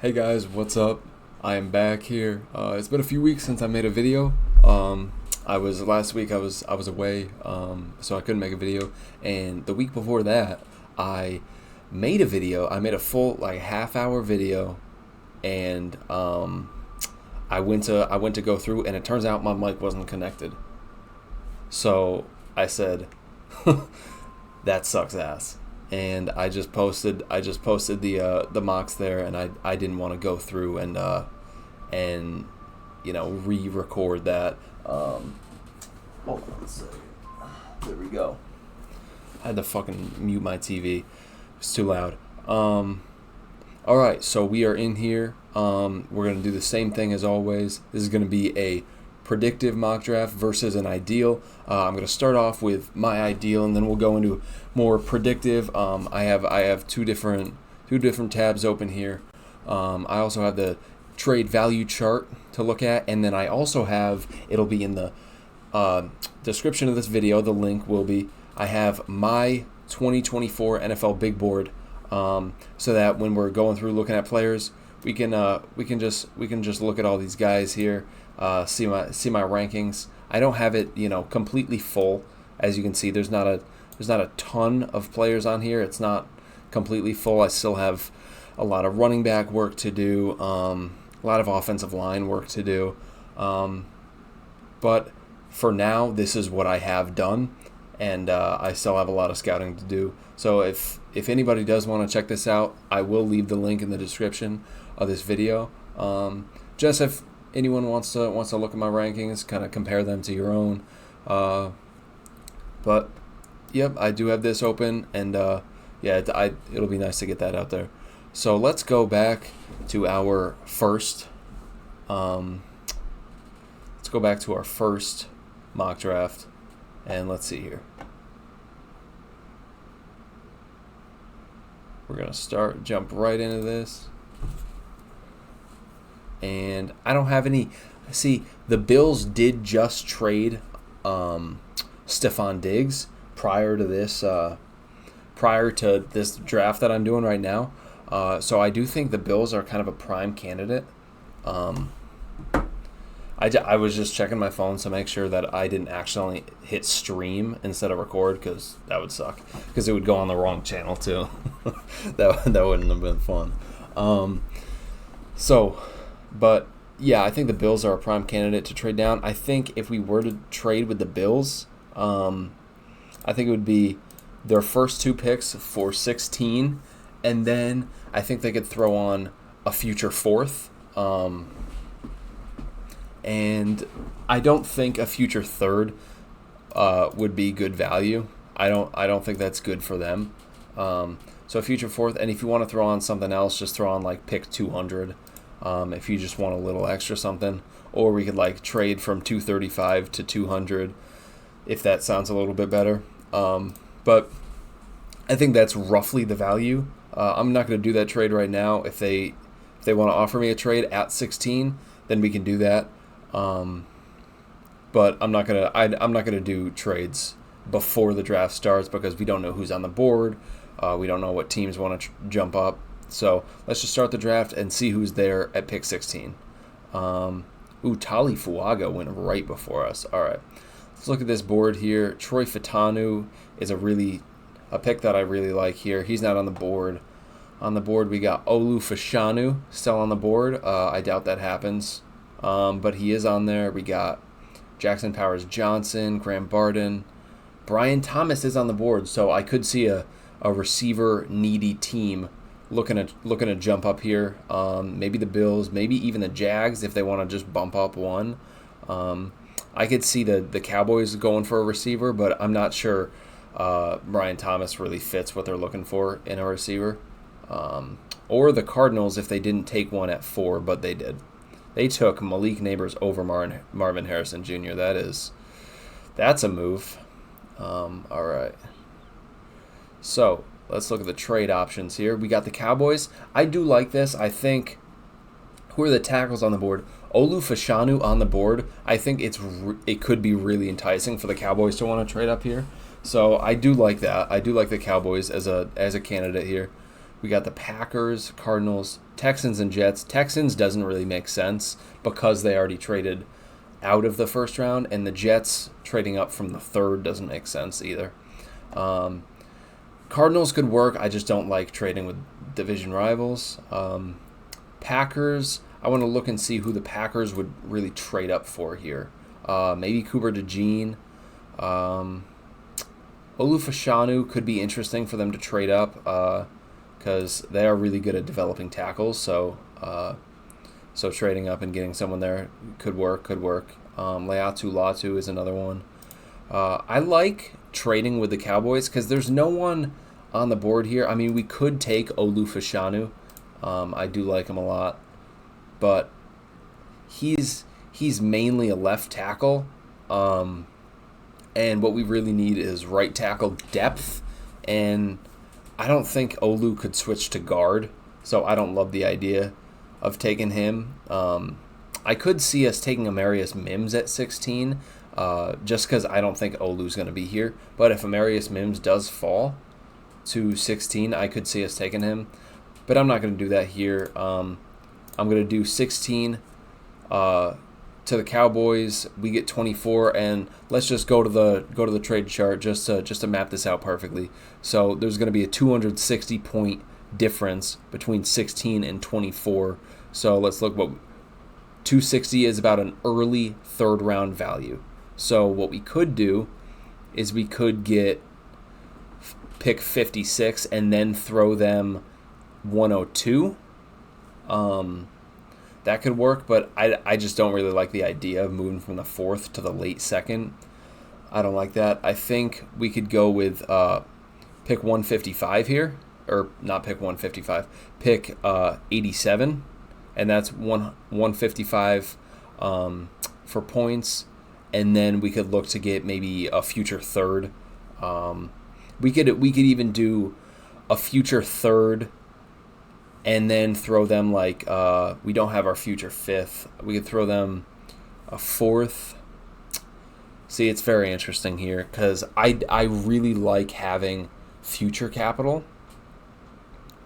Hey guys, what's up? I am back here. It's been a few weeks since I made a video. I was last week. I was away, so I couldn't make a video. And the week before that, I made a video. I made a full half-hour video, and I went to go through, and it turns out my mic wasn't connected. So I said, "That sucks ass." And I just posted the mocks there, and I didn't want to go through and re-record that. Hold on a second. There we go. I had to fucking mute my TV. It's too loud. All right, so we are in here. We're gonna do the same thing as always. This is gonna be a predictive mock draft versus an ideal. I'm going to start off with my ideal, and then we'll go into more predictive. I have two different tabs open here. I also have the trade value chart to look at, and then I also have, it'll be in the description of this video, the link will be, I have my 2024 NFL big board, so that when we're going through looking at players, we can just look at all these guys here. See my rankings. I don't have it completely full. As you can see, there's not a ton of players on here. It's not completely full. I still have a lot of running back work to do, a lot of offensive line work to do, but for now this is what I have done, and I still have a lot of scouting to do. So if anybody does want to check this out, I will leave the link in the description of this video. Just if anyone wants to look at my rankings, kind of compare them to your own. But yep, I do have this open, and it'll be nice to get that out there. So let's go back to our first. Let's go back to our first mock draft, and let's see here. We're gonna jump right into this. And I don't have any. See, the Bills did just trade Stephon Diggs prior to this draft that I'm doing right now. So I do think the Bills are kind of a prime candidate. I was just checking my phone to make sure that I didn't accidentally hit stream instead of record, because that would suck, because it would go on the wrong channel too. that wouldn't have been fun. But yeah, I think the Bills are a prime candidate to trade down. I think if we were to trade with the Bills, I think it would be their first two picks for 16, and then I think they could throw on a future fourth. And I don't think a future third would be good value. I don't think that's good for them. So a future fourth, and if you want to throw on something else, just throw on pick 200. If you just want a little extra something, or we could trade from 235 to 200, if that sounds a little bit better. But I think that's roughly the value. I'm not going to do that trade right now. If they want to offer me a trade at 16, then we can do that. But I'm not gonna do trades before the draft starts, because we don't know who's on the board. We don't know what teams want to jump up. So let's just start the draft and see who's there at pick 16. Tali Fuaga went right before us. All right, let's look at this board here. Troy Fautanu is a pick that I really like here. He's not on the board. On the board, we got Olu Fashanu still on the board. I doubt that happens, but he is on there. We got Jackson Powers Johnson, Graham Barden. Brian Thomas is on the board, so I could see a receiver needy team looking to jump up here. Maybe the Bills, maybe even the Jags if they want to just bump up one. I could see the Cowboys going for a receiver, but I'm not sure Brian Thomas really fits what they're looking for in a receiver. Or the Cardinals if they didn't take one at 4, but they did. They took Malik Neighbors over Marvin Harrison Jr. That's a move. All right. So let's look at the trade options here. We got the Cowboys. I do like this. I think, who are the tackles on the board? Olu Fashanu on the board. I think it could be really enticing for the Cowboys to want to trade up here. So I do like that. I do like the Cowboys as a candidate here. We got the Packers, Cardinals, Texans, and Jets. Texans doesn't really make sense because they already traded out of the first round, and the Jets trading up from the third doesn't make sense either. Cardinals could work. I just don't like trading with division rivals. Packers, I want to look and see who the Packers would really trade up for here. Maybe Cooper DeJean. Olufashanu could be interesting for them to trade up because they are really good at developing tackles. So trading up and getting someone there could work. Leatu Latu is another one. I like trading with the Cowboys because there's no one on the board here. I mean, we could take Olufashanu. I do like him a lot, but he's mainly a left tackle, and what we really need is right tackle depth, and I don't think Olu could switch to guard, so I don't love the idea of taking him. I could see us taking Amarius Mims at 16, just because I don't think Olu's going to be here, but if Amarius Mims does fall to 16, I could see us taking him. But I'm not going to do that here. I'm going to do 16 to the Cowboys. We get 24, and let's just go to the trade chart just to map this out perfectly. So there's going to be a 260 point difference between 16 and 24. So let's look what 260 is, about an early third round value. So what we could do is we could get pick 56 and then throw them 102. That could work, but I just don't really like the idea of moving from the fourth to the late second. I don't like that. I think we could go with pick 155 here, or not pick 155, pick 87, and that's 155 for points, and then we could look to get maybe a future third. We could even do a future third and then throw them like we don't have our future fifth. We could throw them a fourth. See, it's very interesting here because I really like having future capital.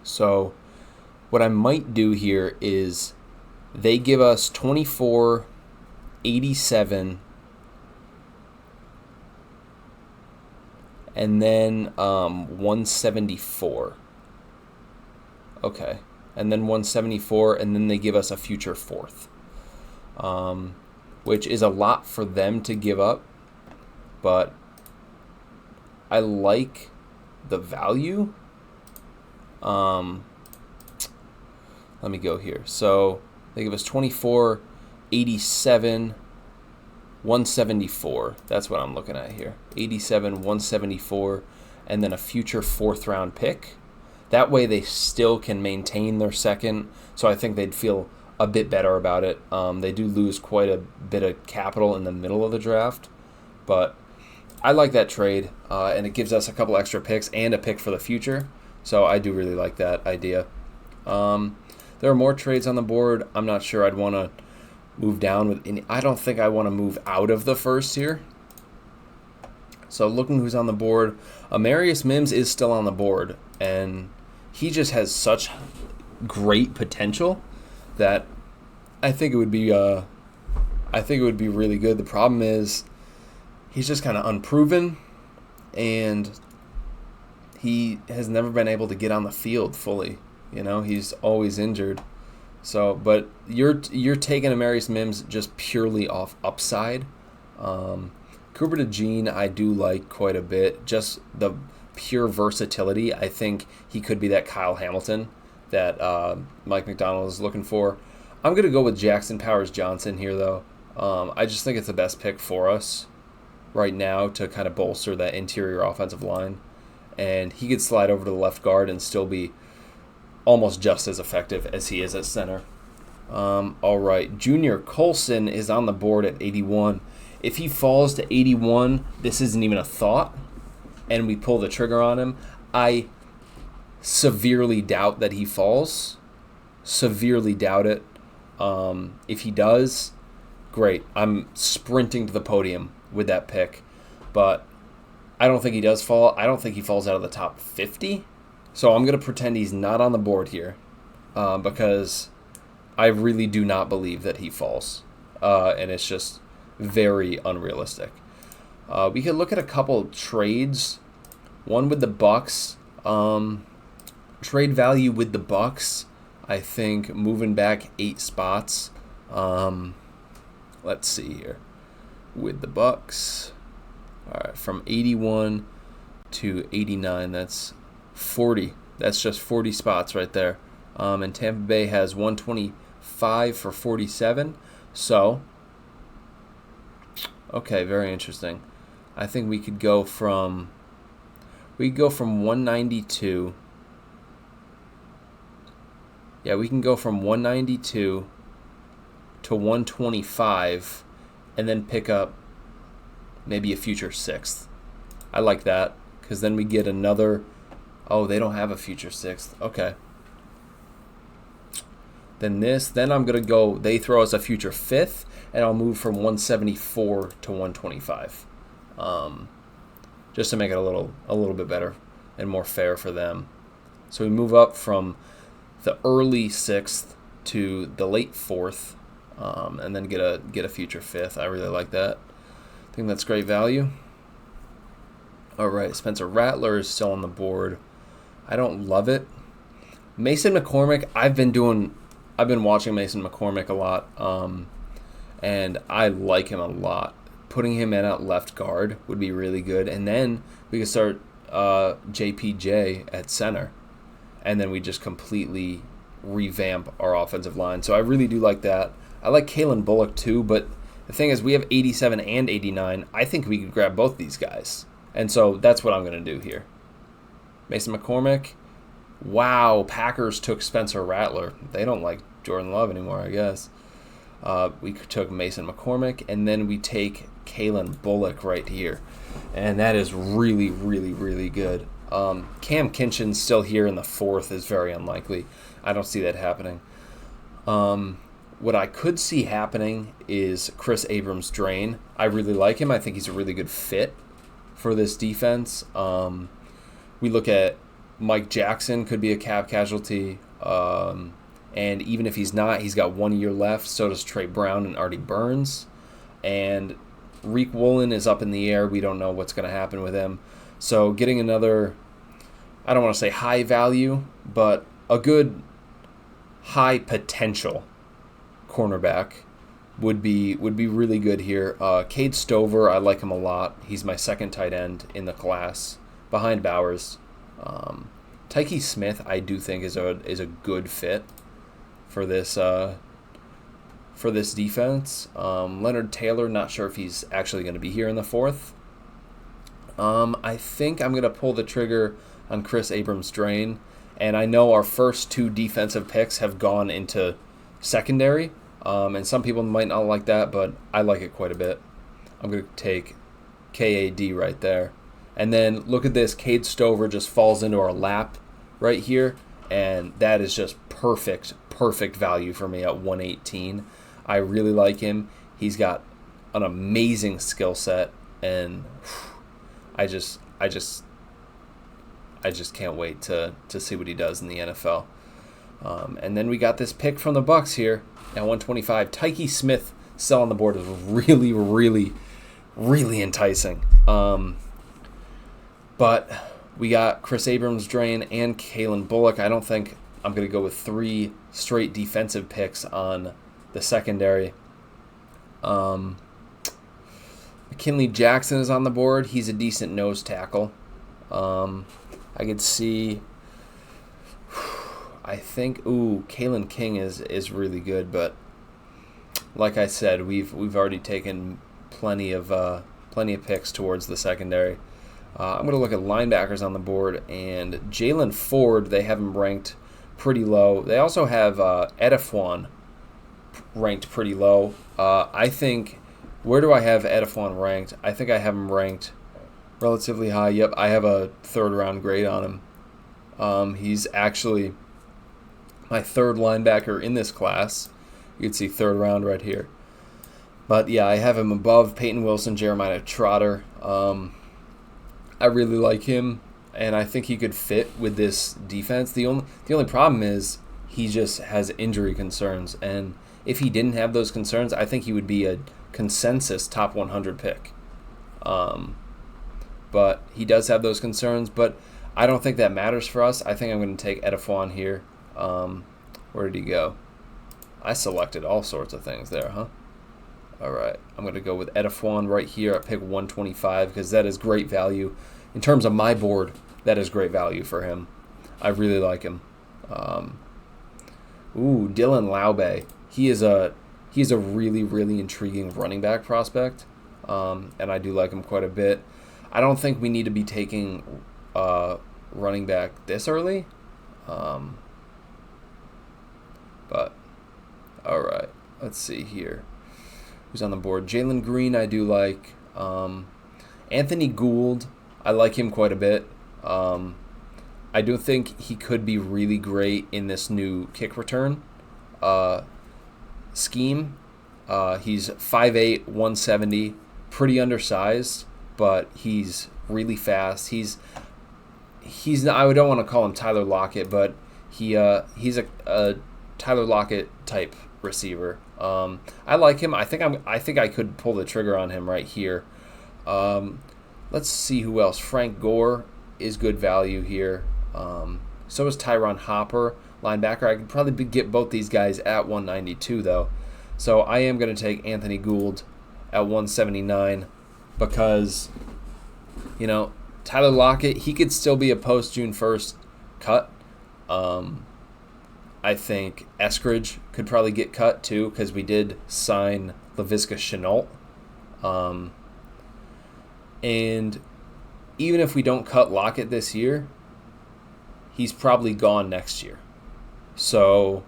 So what I might do here is they give us 24, 87, and then 174. Okay. And then 174, and then they give us a future fourth, which is a lot for them to give up, but I like the value. Let me go here. So they give us 24, 87, 174. That's what I'm looking at here. 87, 174, and then a future fourth round pick. That way they still can maintain their second, so I think they'd feel a bit better about it. They do lose quite a bit of capital in the middle of the draft, but I like that trade, and it gives us a couple extra picks and a pick for the future, so I do really like that idea. There are more trades on the board. I'm not sure I'd want to move down with any. I don't think I want to move out of the first here. So looking who's on the board, Amarius Mims is still on the board, and he just has such great potential that I think it would be really good. The problem is he's just kind of unproven, and he has never been able to get on the field fully. You know, he's always injured. So, but you're taking Amarius Mims just purely off upside. Cooper DeJean I do like quite a bit. Just the pure versatility. I think he could be that Kyle Hamilton that Mike McDonald is looking for. I'm going to go with Jackson Powers-Johnson here, though. I just think it's the best pick for us right now to kind of bolster that interior offensive line. And he could slide over to the left guard and still be almost just as effective as he is at center. All right, Junior Colson is on the board at 81. If he falls to 81, this isn't even a thought, and we pull the trigger on him. I severely doubt that he falls. Severely doubt it. If he does, great. I'm sprinting to the podium with that pick. But I don't think he does fall. I don't think he falls out of the top 50. So I'm going to pretend he's not on the board here because I really do not believe that he falls. And it's just very unrealistic. We could look at a couple trades. One with the Bucks. Trade value with the Bucks. I think moving back 8 spots. Let's see here. With the Bucks. All right, from 81 to 89, that's 40. That's just 40 spots right there. And Tampa Bay has 125 for 47. So, okay, very interesting. I think we could go from 192. Yeah, we can go from 192 to 125 and then pick up maybe a future 6th. I like that because then we get another. Oh, they don't have a future 6th. Okay. Then I'm going to go, they throw us a future 5th, and I'll move from 174 to 125. Just to make it a little bit better and more fair for them. So we move up from the early 6th to the late 4th, and then get a future 5th. I really like that. I think that's great value. All right, Spencer Rattler is still on the board. I don't love it. Mason McCormick, I've been watching Mason McCormick a lot, and I like him a lot. Putting him in at left guard would be really good, and then we could start JPJ at center, and then we just completely revamp our offensive line. So I really do like that. I like Kalen Bullock too, but the thing is we have 87 and 89. I think we could grab both these guys, and so that's what I'm going to do here. Mason McCormick. Wow, Packers took Spencer Rattler. They don't like Jordan Love anymore, I guess. We took Mason McCormick, and then we take Kalen Bullock right here. And that is really, really, really good. Cam Kinchen's still here in the 4th is very unlikely. I don't see that happening. What I could see happening is Chris Abrams-Drain. I really like him. I think he's a really good fit for this defense. We look at Mike Jackson could be a cap casualty. And even if he's not, he's got 1 year left. So does Trey Brown and Artie Burns. And Reek Woolen is up in the air. We don't know what's going to happen with him. So getting another, I don't want to say high value, but a good high potential cornerback would be really good here. Cade Stover, I like him a lot. He's my second tight end in the class behind Bowers. Tyke Smith, I do think is a good fit for this defense. Leonard Taylor, not sure if he's actually going to be here in the 4th. I think I'm going to pull the trigger on Chris Abrams-Drain, and I know our first 2 defensive picks have gone into secondary, and some people might not like that, but I like it quite a bit. I'm going to take KAD right there. And then look at this, Cade Stover just falls into our lap right here, and that is just perfect value for me at 118. I really like him. He's got an amazing skill set, and I just can't wait to see what he does in the NFL. And then we got this pick from the Bucks here at 125. Tyke Smith still on the board is really, really, really enticing. But we got Chris Abrams-Drain and Kalen Bullock. I don't think I'm going to go with 3 straight defensive picks on the secondary. McKinley Jackson is on the board. He's a decent nose tackle. I could see, I think, Kalen King is really good, but like I said, we've already taken plenty of picks towards the secondary. I'm going to look at linebackers on the board, and Jalen Ford, they have him ranked pretty low. They also have Edifwan ranked pretty low. I think, where do I have Edifwan ranked? I think I have him ranked relatively high. Yep, I have a 3rd round grade on him. He's actually my 3rd linebacker in this class. You can see 3rd round right here. But yeah, I have him above Peyton Wilson, Jeremiah Trotter. I really like him. and I think he could fit with this defense. The only problem is he just has injury concerns, and if he didn't have those concerns, I think he would be a consensus top 100 pick. But he does have those concerns, but I don't think that matters for us. I think I'm going to take Edifwan here. Where did he go? I selected all sorts of things there, huh? All right, I'm going to go with Edifwan right here at pick 125 because that is great value. In terms of my board, that is great value for him. I really like him. Dylan Laube. He is a really, really intriguing running back prospect, and I do like him quite a bit. I don't think we need to be taking running back this early, but all right, let's see here. Who's on the board? Jalen Green, I do like. Anthony Gould, I like him quite a bit. I do think he could be really great in this new kick return scheme. He's 5'8", 170, pretty undersized, but he's really fast. He's not, I don't want to call him Tyler Lockett, but he's a Tyler Lockett type receiver. I like him. I think I could pull the trigger on him right here. Let's see who else. Frank Gore is good value here. So is Tyron Hopper, linebacker. I could probably get both these guys at 192 though. So I am going to take Anthony Gould at 179 because, Tyler Lockett, he could still be a post-June 1st cut. I think Eskridge could probably get cut too because we did sign Laviska Shenault. And even if we don't cut Lockett this year, he's probably gone next year. So,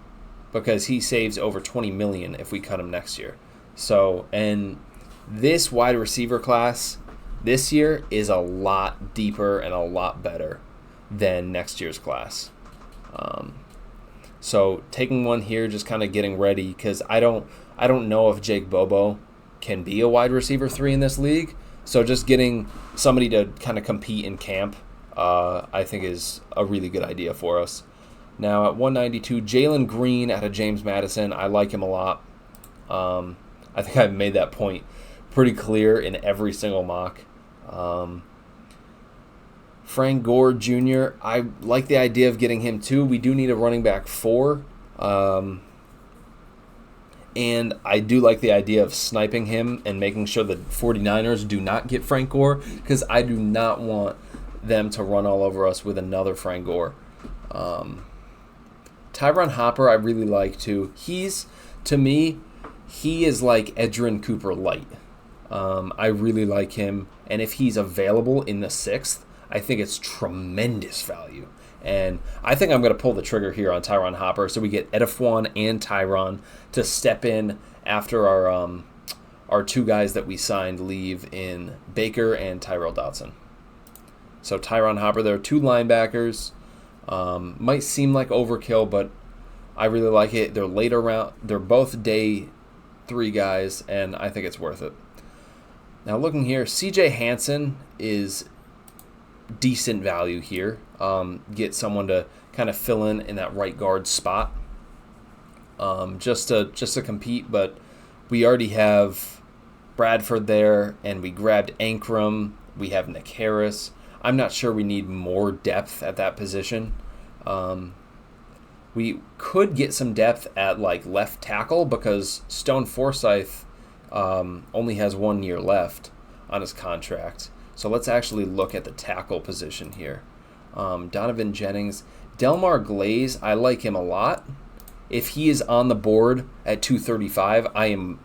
because he saves over $20 million if we cut him next year. So, and this wide receiver class this year is a lot deeper and a lot better than next year's class. So taking one here, just kind of getting ready because I don't know if Jake Bobo can be a wide receiver 3 in this league. So just getting somebody to kind of compete in camp, I think is a really good idea for us. Now at 192, Jalen Green out of James Madison. I like him a lot. I think I've made that point pretty clear in every single mock. Frank Gore Jr., I like the idea of getting him too. We do need a running back 4. And I do like the idea of sniping him and making sure the 49ers do not get Frank Gore because I do not want them to run all over us with another Frank Gore. Tyron Hopper I really like too. To me, he is like Edgerrin Cooper light. I really like him. And if he's available in the 6th, I think it's tremendous value. And I think I'm going to pull the trigger here on Tyron Hopper so we get Edifwan and Tyron to step in after our 2 guys that we signed leave in Baker and Tyrell Dodson. So Tyron Hopper, there are 2 linebackers. Might seem like overkill, but I really like it. They're later round. They're both day 3 guys, and I think it's worth it. Now looking here, CJ Hansen is decent value here. Get someone to kind of fill in that right guard spot, just to compete. But we already have Bradford there, and we grabbed Ankrum. We have Nick Harris. I'm not sure we need more depth at that position. We could get some depth at like left tackle because Stone Forsythe only has 1 year left on his contract. So let's actually look at the tackle position here. Donovan Jennings. Delmar Glaze, I like him a lot. If he is on the board at 235, I'm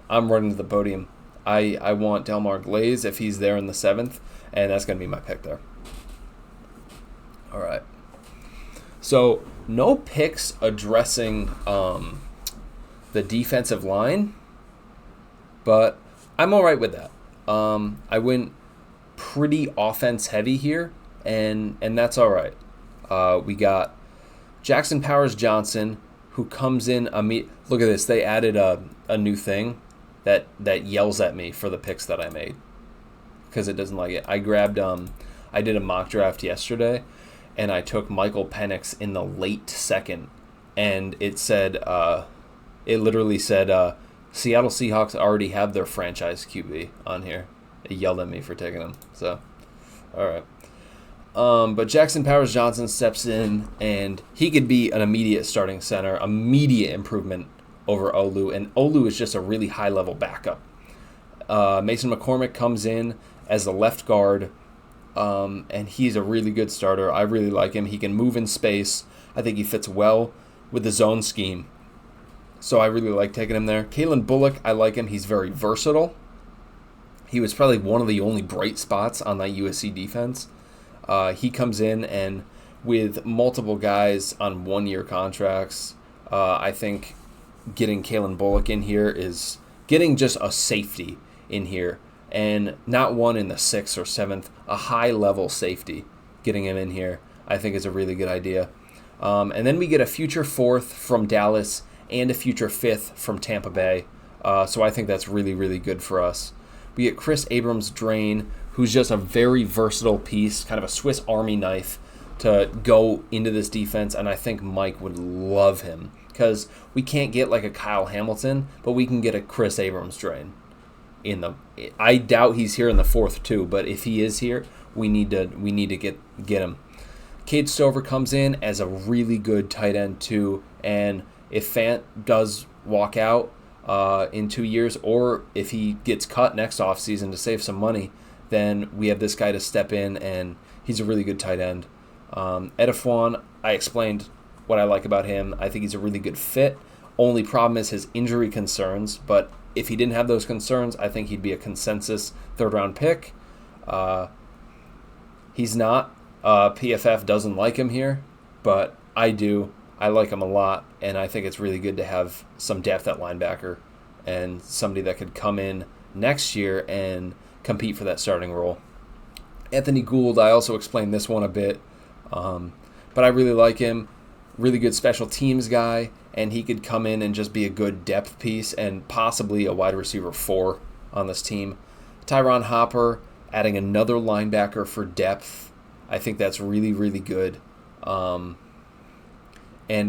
running to the podium. I want Delmar Glaze if he's there in the 7th, and that's going to be my pick there. All right. So no picks addressing the defensive line, but I'm all right with that. I went pretty offense heavy here, and that's all right. We got Jackson Powers Johnson, who comes in. Look at this. They added a new thing that yells at me for the picks that I made because it doesn't like it. I grabbed I did a mock draft yesterday, and I took Michael Penix in the late second, and it said, it literally said, Seattle Seahawks already have their franchise QB on here. It yelled at me for taking him. So, all right. But Jackson Powers-Johnson steps in, and he could be an immediate starting center, immediate improvement over Olu, and Olu is just a really high-level backup. Mason McCormick comes in as the left guard, and he's a really good starter. I really like him. He can move in space. I think he fits well with the zone scheme. So I really like taking him there. Kalen Bullock, I like him. He's very versatile. He was probably one of the only bright spots on that USC defense. He comes in, and with multiple guys on one-year contracts, I think getting Kalen Bullock in here is getting just a safety in here, and not one in the 6th or 7th, a high-level safety. Getting him in here, I think, is a really good idea. And then we get a future 4th from Dallas and a future 5th from Tampa Bay. So I think that's really, really good for us. We get Chris Abrams-Drain, who's just a very versatile piece, kind of a Swiss Army knife to go into this defense, and I think Mike would love him because we can't get like a Kyle Hamilton, but we can get a Chris Abrams-Drain. I doubt he's here in the 4th too, but if he is here, we need to get him. Cade Stover comes in as a really good tight end too, and if Fant does walk out in 2 years, or if he gets cut next offseason to save some money, then we have this guy to step in, and he's a really good tight end. Edifwan, I explained what I like about him. I think he's a really good fit. Only problem is his injury concerns, but if he didn't have those concerns, I think he'd be a consensus third-round pick. He's not. PFF doesn't like him here, but I do. I like him a lot, and I think it's really good to have some depth at linebacker and somebody that could come in next year and compete for that starting role. Anthony Gould, I also explained this one a bit, but I really like him. Really good special teams guy, and he could come in and just be a good depth piece and possibly a wide receiver 4 on this team. Tyron Hopper, adding another linebacker for depth. I think that's really, really good. And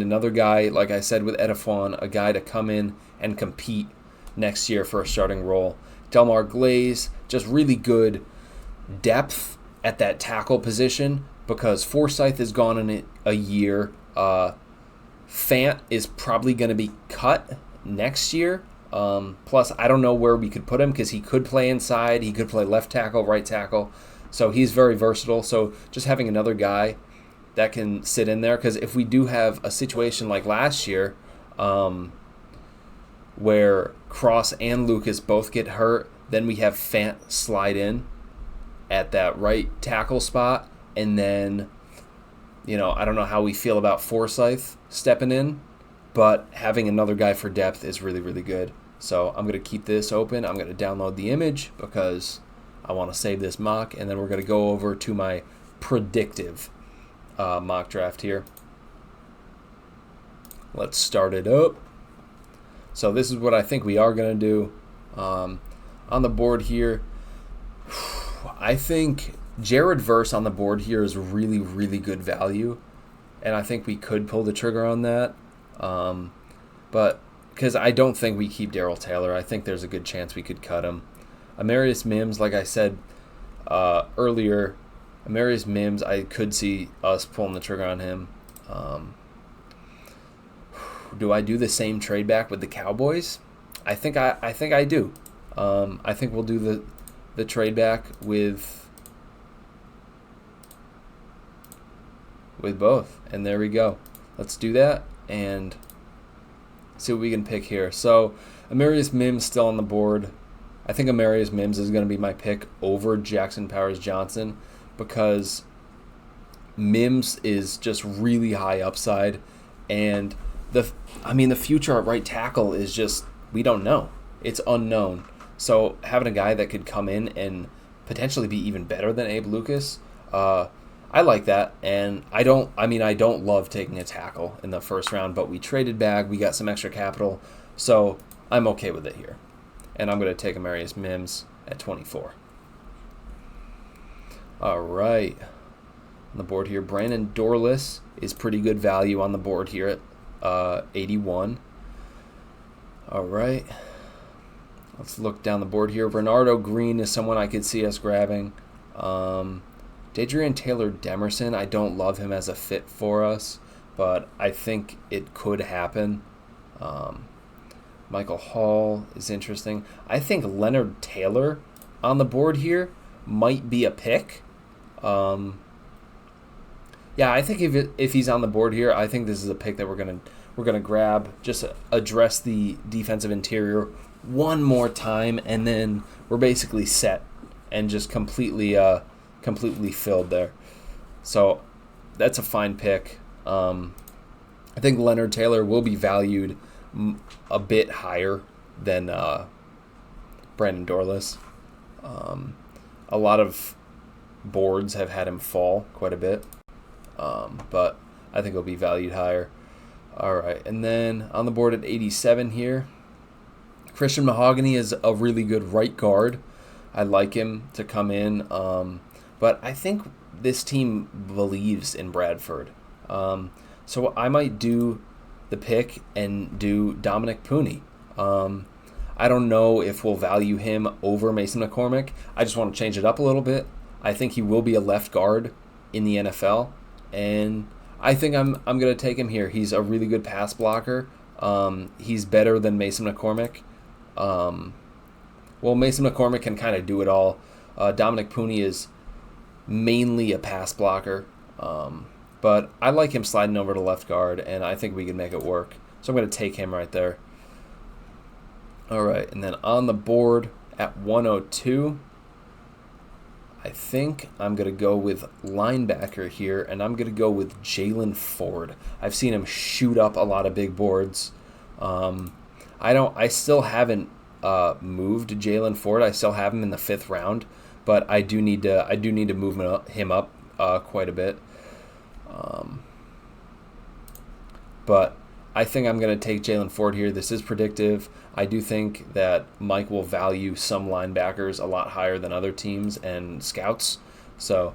another guy, like I said with Edifwan, a guy to come in and compete next year for a starting role. Delmar Glaze, just really good depth at that tackle position because Forsyth is gone in a year. Fant is probably going to be cut next year. Plus, I don't know where we could put him because he could play inside. He could play left tackle, right tackle. So he's very versatile. So just having another guy that can sit in there, because if we do have a situation like last year where Cross and Lucas both get hurt, then we have Fant slide in at that right tackle spot, and then, I don't know how we feel about Forsyth stepping in, but having another guy for depth is really, really good. So I'm going to keep this open. I'm going to download the image because I want to save this mock, and then we're going to go over to my predictive mock draft here. Let's start it up. So this is what I think we are going to do. On the board here, I think Jared Verse on the board here is really, really good value, and I think we could pull the trigger on that. But because I don't think we keep Darrell Taylor, I think there's a good chance we could cut him. Amarius Mims, like I said earlier, Amarius Mims, I could see us pulling the trigger on him. Do I do the same trade back with the Cowboys? I think I do. I think we'll do the trade back with both, and there we go. Let's do that and see what we can pick here. So Amarius Mims still on the board. I think Amarius Mims is going to be my pick over Jackson Powers-Johnson because Mims is just really high upside, and the future at right tackle is just, we don't know. It's unknown. So having a guy that could come in and potentially be even better than Abe Lucas, I like that. And I don't love taking a tackle in the first round, but we traded back. We got some extra capital, so I'm okay with it here. And I'm going to take Amarius Mims at 24. All right. On the board here, Brandon Dorless is pretty good value on the board here at 81. All right. Let's look down the board here. Bernardo Green is someone I could see us grabbing. Dadrian Taylor Demerson, I don't love him as a fit for us, but I think it could happen. Michael Hall is interesting. I think Leonard Taylor on the board here might be a pick. Yeah, I think if he's on the board here, I think this is a pick that we're gonna grab. Just address the defensive interior one more time, and then we're basically set and just completely filled there. So that's a fine pick. I think Leonard Taylor will be valued a bit higher than Brandon Dorless. A lot of boards have had him fall quite a bit, but I think he'll be valued higher. All right, and then on the board at 87 here, Christian Mahogany is a really good right guard. I like him to come in, but I think this team believes in Bradford. So I might do the pick and do Dominic Pooney. I don't know if we'll value him over Mason McCormick. I just want to change it up a little bit. I think he will be a left guard in the NFL, and I think I'm going to take him here. He's a really good pass blocker. He's better than Mason McCormick. Well, Mason McCormick can kind of do it all. Dominic Pooney is mainly a pass blocker, but I like him sliding over to left guard, and I think we can make it work. So I'm going to take him right there. All right, and then on the board at 102, I think I'm going to go with linebacker here, and I'm going to go with Jalen Ford. I've seen him shoot up a lot of big boards. I still haven't moved Jalen Ford. I still have him in the 5th round, but I do need to move him up quite a bit. But I think I'm going to take Jalen Ford here. This is predictive. I do think that Mike will value some linebackers a lot higher than other teams and scouts. So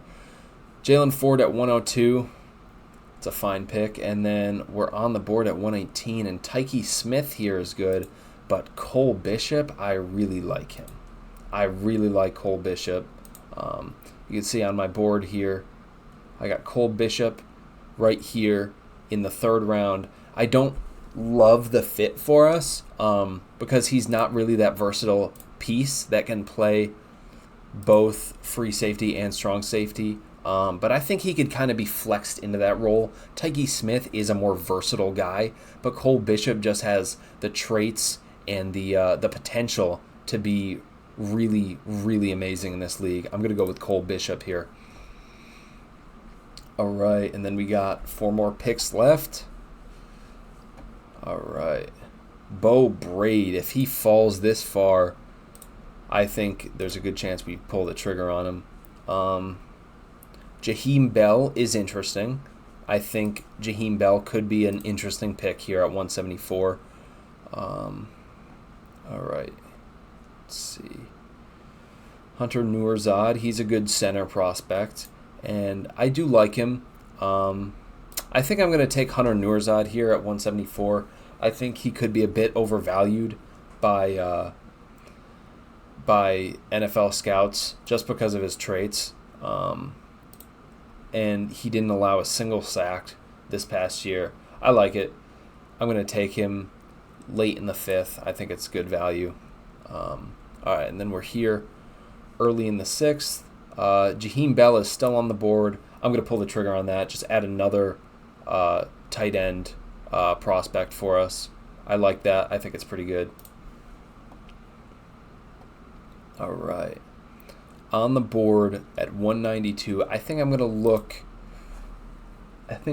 Jalen Ford at 102, it's a fine pick. And then we're on the board at 118, and Tyke Smith here is good, but Cole Bishop, I really like him. I really like Cole Bishop. You can see on my board here, I got Cole Bishop right here in the 3rd round. I don't love the fit for us because he's not really that versatile piece that can play both free safety and strong safety. But I think he could kind of be flexed into that role. Tyke Smith is a more versatile guy, but Cole Bishop just has the traits and the potential to be really, really amazing in this league. I'm going to go with Cole Bishop here. All right, and then we got 4 more picks left. All right. Bo Braid, if he falls this far, I think there's a good chance we pull the trigger on him. Jaheim Bell is interesting. I think Jaheim Bell could be an interesting pick here at 174. All right. Let's see. Hunter Nourzad, he's a good center prospect, and I do like him. I think I'm going to take Hunter Nourzad here at 174. I think he could be a bit overvalued by NFL scouts just because of his traits. And he didn't allow a single sack this past year. I like it. I'm going to take him late in the 5th. I think it's good value. All right, and then we're here early in the 6th. Jaheim Bell is still on the board. I'm going to pull the trigger on that. Just add another tight end prospect for us. I like that. I think it's pretty good. All right. On the board at 192, I think I'm going to look at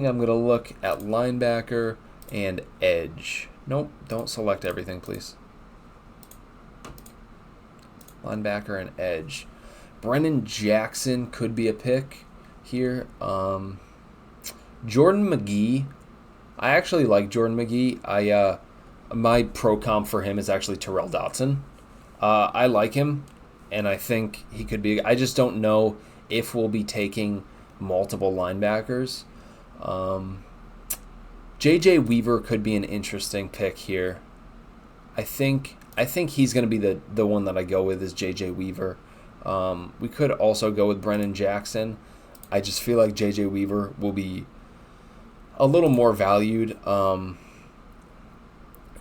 linebacker and edge. Nope, don't select everything, please. Linebacker and edge. Brennan Jackson could be a pick here. Jordan McGee. I actually like Jordan McGee. My pro comp for him is actually Terrell Dotson. I like him, and I think he could be. I just don't know if we'll be taking multiple linebackers. J.J. Weaver could be an interesting pick here. I think he's going to be the one that I go with is J.J. Weaver. We could also go with Brennan Jackson. I just feel like J.J. Weaver will be a little more valued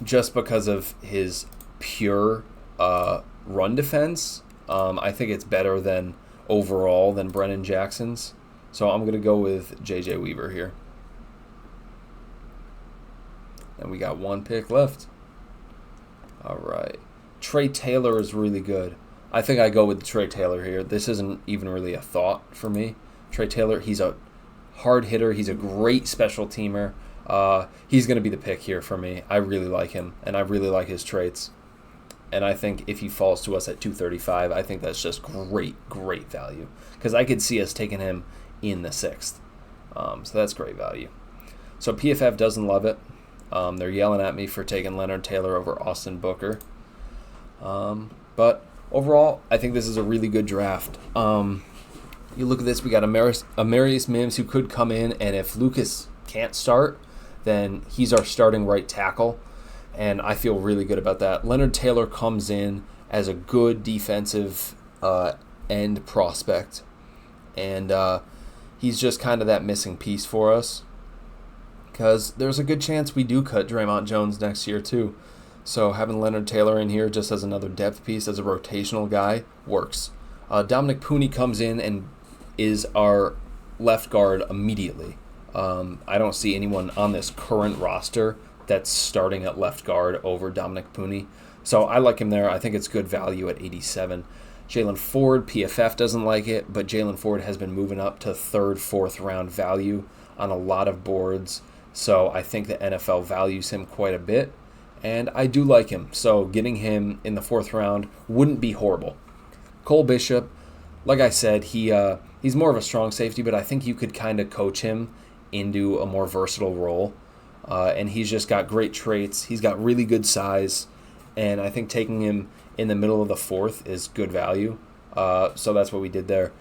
just because of his pure run defense. I think it's better than overall than Brennan Jackson's. So I'm going to go with J.J. Weaver here. And we got one pick left. All right. Trey Taylor is really good. I think I go with Trey Taylor here. This isn't even really a thought for me. Trey Taylor, he's a hard hitter. He's a great special teamer. He's going to be the pick here for me. I really like him, and I really like his traits. And I think if he falls to us at 235, I think that's just great value. Because I could see us taking him in the 6th. So that's great value. So PFF doesn't love it. They're yelling at me for taking Leonard Taylor over Austin Booker. But overall, I think this is a really good draft. You look at this, we got Amarius Mims who could come in, and if Lucas can't start, then he's our starting right tackle, and I feel really good about that. Leonard Taylor comes in as a good defensive end prospect, and he's just kind of that missing piece for us, because there's a good chance we do cut Draymond Jones next year too. So having Leonard Taylor in here just as another depth piece, as a rotational guy, works. Dominic Pooney comes in and is our left guard immediately. I don't see anyone on this current roster that's starting at left guard over Dominic Pooney. So I like him there. I think it's good value at 87. Jalen Ford, PFF doesn't like it, but Jalen Ford has been moving up to 3rd, 4th round value on a lot of boards. So I think the NFL values him quite a bit, and I do like him. So getting him in the 4th round wouldn't be horrible. Cole Bishop, like I said, he's more of a strong safety, but I think you could kind of coach him into a more versatile role. And he's just got great traits. He's got really good size, and I think taking him in the middle of the 4th is good value. So that's what we did there.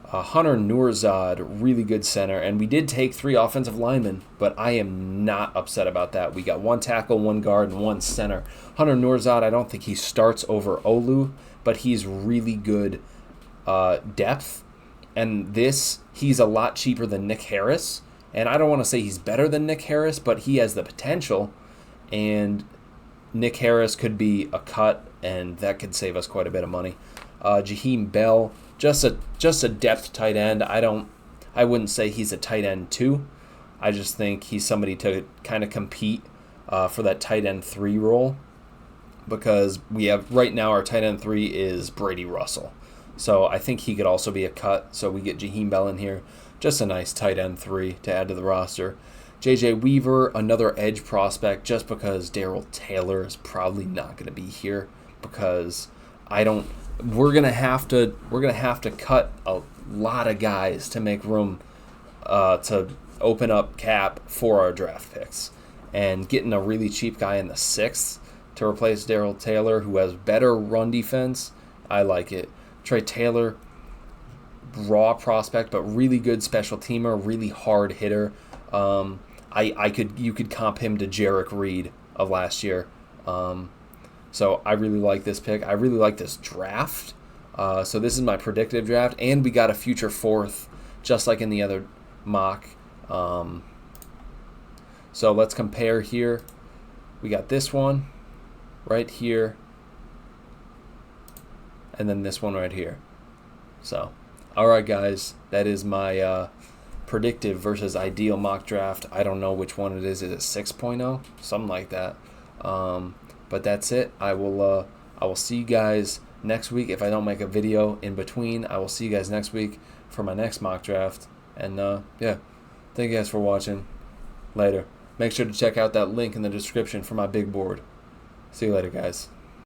Hunter Nourzad, really good center, and we did take 3 offensive linemen, but I am not upset about that. We got 1 tackle, 1 guard, and 1 center. Hunter Nourzad, I don't think he starts over Olu, but he's really good depth, and he's a lot cheaper than Nick Harris, and I don't want to say he's better than Nick Harris, but he has the potential, and Nick Harris could be a cut, and that could save us quite a bit of money. Jaheim Bell, just a depth tight end. I wouldn't say he's a tight end 2. I just think he's somebody to kind of compete for that tight end 3 role, because we have right now our tight end 3 is Brady Russell. So I think he could also be a cut. So we get Jaheim Bell in here. Just a nice tight end 3 to add to the roster. J.J. Weaver, another edge prospect, just because Darrell Taylor is probably not going to be here, because we're gonna have to cut a lot of guys to make room to open up cap for our draft picks, and getting a really cheap guy in the 6th to replace Darrell Taylor, who has better run defense, I like it. Trey Taylor, raw prospect, but really good special teamer, really hard hitter. You could comp him to Jarek Reed of last year. So I really like this pick. I really like this draft. So this is my predictive draft, and we got a future 4th, just like in the other mock. So let's compare here. We got this one right here, and then this one right here. So, all right, guys, that is my predictive versus ideal mock draft. I don't know which one it is. Is it 6.0? Something like that. But that's it. I will see you guys next week. If I don't make a video in between, I will see you guys next week for my next mock draft. And yeah, thank you guys for watching. Later. Make sure to check out that link in the description for my big board. See you later, guys.